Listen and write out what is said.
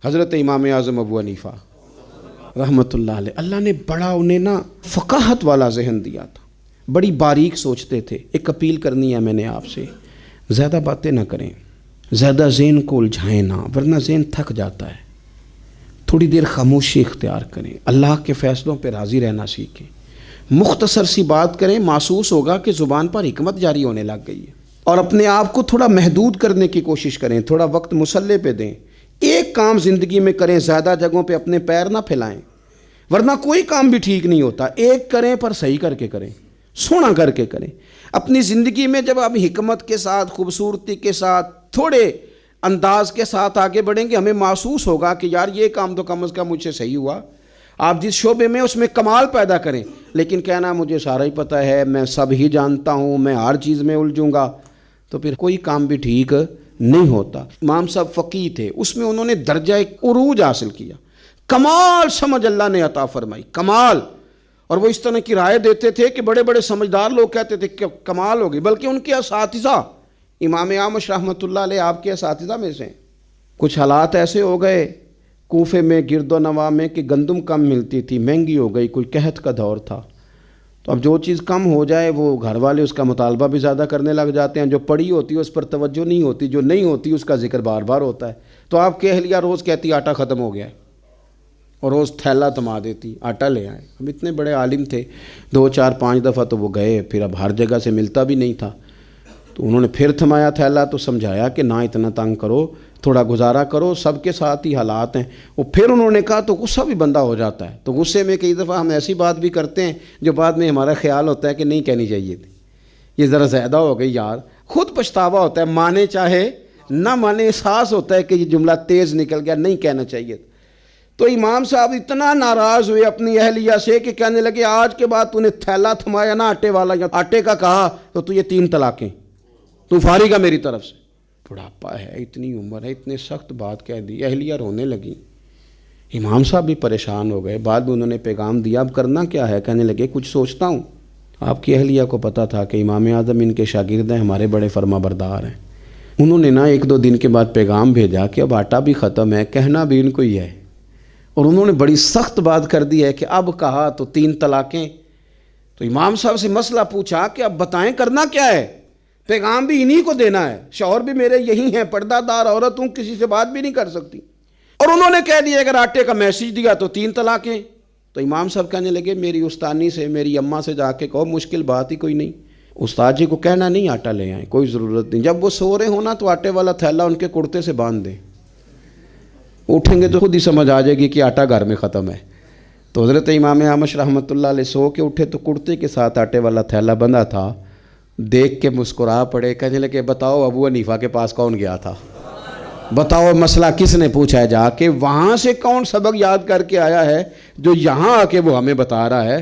حضرت امام اعظم ابو حنیفہ رحمۃ اللہ علیہ، اللہ نے بڑا انہیں نا فقاہت والا ذہن دیا تھا، بڑی باریک سوچتے تھے۔ ایک اپیل کرنی ہے میں نے آپ سے، زیادہ باتیں نہ کریں، زیادہ ذہن کو الجھائیں نہ، ورنہ ذہن تھک جاتا ہے۔ تھوڑی دیر خاموشی اختیار کریں، اللہ کے فیصلوں پہ راضی رہنا سیکھیں، مختصر سی بات کریں، محسوس ہوگا کہ زبان پر حکمت جاری ہونے لگ گئی ہے۔ اور اپنے آپ کو تھوڑا محدود کرنے کی کوشش کریں، تھوڑا وقت مصلے پہ دیں، ایک کام زندگی میں کریں، زیادہ جگہوں پہ اپنے پیر نہ پھیلائیں، ورنہ کوئی کام بھی ٹھیک نہیں ہوتا۔ ایک کریں پر صحیح کر کے کریں، سونا کر کے کریں۔ اپنی زندگی میں جب آپ حکمت کے ساتھ، خوبصورتی کے ساتھ، تھوڑے انداز کے ساتھ آگے بڑھیں گے، ہمیں محسوس ہوگا کہ یار یہ کام تو کم از کم مجھ سے صحیح ہوا۔ آپ جس شعبے میں اس میں کمال پیدا کریں، لیکن کہنا مجھے سارا ہی پتہ ہے، میں سب ہی جانتا ہوں، میں ہر چیز میں الجھوں گا، تو پھر کوئی کام بھی ٹھیک نہیں ہوتا۔ امام صاحب فقیہ تھے، اس میں انہوں نے درجہ عروج حاصل کیا، کمال سمجھ اللہ نے عطا فرمائی، کمال۔ اور وہ اس طرح کی رائے دیتے تھے کہ بڑے بڑے سمجھدار لوگ کہتے تھے کہ کمال ہو گئی، بلکہ ان کے اساتذہ امام اعمش رحمۃ اللہ علیہ آپ کے اساتذہ میں سے کچھ حالات ایسے ہو گئے کوفے میں، گرد و نواح میں، کہ گندم کم ملتی تھی، مہنگی ہو گئی، کوئی قحط کا دور تھا۔ تو اب جو چیز کم ہو جائے وہ گھر والے اس کا مطالبہ بھی زیادہ کرنے لگ جاتے ہیں، جو پڑی ہوتی ہے اس پر توجہ نہیں ہوتی، جو نہیں ہوتی اس کا ذکر بار بار ہوتا ہے۔ تو آپ کی اہلیہ روز کہتی آٹا ختم ہو گیا ہے، اور روز تھیلا تھما دیتی آٹا لے آئے۔ اب اتنے بڑے عالم تھے، 2 4 5 دفعہ تو وہ گئے، پھر اب ہر جگہ سے ملتا بھی نہیں تھا، تو انہوں نے پھر تھمایا تھیلا، تو سمجھایا کہ نہ اتنا تنگ کرو، تھوڑا گزارا کرو، سب کے ساتھ ہی حالات ہیں۔ وہ پھر انہوں نے کہا تو غصہ بھی بندہ ہو جاتا ہے، تو غصے میں کئی دفعہ ہم ایسی بات بھی کرتے ہیں جو بعد میں ہمارا خیال ہوتا ہے کہ نہیں کہنی چاہیے تھی، یہ ذرا زیادہ ہو گئی یار، خود پچھتاوا ہوتا ہے، مانے چاہے نہ مانے، احساس ہوتا ہے کہ یہ جملہ تیز نکل گیا، نہیں کہنا چاہیے۔ تو امام صاحب اتنا ناراض ہوئے اپنی اہلیہ سے کہ کہنے لگے آج کے بعد تو نے تھیلا تھمایا نا آٹے والا یا آٹے کا کہا تو تو یہ 3 طلاقیں، تو فارغ ہے میری طرف سے۔ بڑھاپا ہے، اتنی عمر ہے، اتنے سخت بات کہہ دی، اہلیہ رونے لگی۔ امام صاحب بھی پریشان ہو گئے، بعد میں انہوں نے پیغام دیا اب کرنا کیا ہے، کہنے لگے کچھ سوچتا ہوں۔ آپ کی اہلیہ کو پتہ تھا کہ امام اعظم ان کے شاگرد ہیں، ہمارے بڑے فرما بردار ہیں۔ انہوں نے نا 1 2 دن کے بعد پیغام بھیجا کہ اب آٹا بھی ختم ہے، کہنا بھی ان کو ہی ہے، اور انہوں نے بڑی سخت بات کر دی ہے کہ اب کہا تو 3 طلاقیں۔ تو امام صاحب سے مسئلہ پوچھا کہ اب بتائیں کرنا کیا ہے، پیغام بھی انہی کو دینا ہے، شوہر بھی میرے یہی ہیں، پردہ دار عورت ہوں، کسی سے بات بھی نہیں کر سکتی، اور انہوں نے کہہ دیا اگر آٹے کا میسیج دیا تو 3 طلاقیں۔ تو امام صاحب کہنے لگے میری استانی سے، میری اماں سے جا کے کہو، مشکل بات ہی کوئی نہیں، استاد جی کو کہنا نہیں آٹا لے آئیں، کوئی ضرورت نہیں، جب وہ سو رہے ہونا تو آٹے والا تھیلا ان کے کرتے سے باندھ دیں، اٹھیں گے تو خود ہی سمجھ آ جائے گی کہ آٹا گھر میں ختم ہے۔ تو حضرت امام اعمش رحمۃ اللہ علیہ سو کے اٹھے تو کرتے کے ساتھ آٹے والا تھیلا بندھا تھا، دیکھ کے مسکرا پڑے، کہنے لگے بتاؤ ابو حنیفہ کے پاس کون گیا تھا، بتاؤ مسئلہ کس نے پوچھا ہے، جا کے وہاں سے کون سبق یاد کر کے آیا ہے جو یہاں آ کے وہ ہمیں بتا رہا ہے۔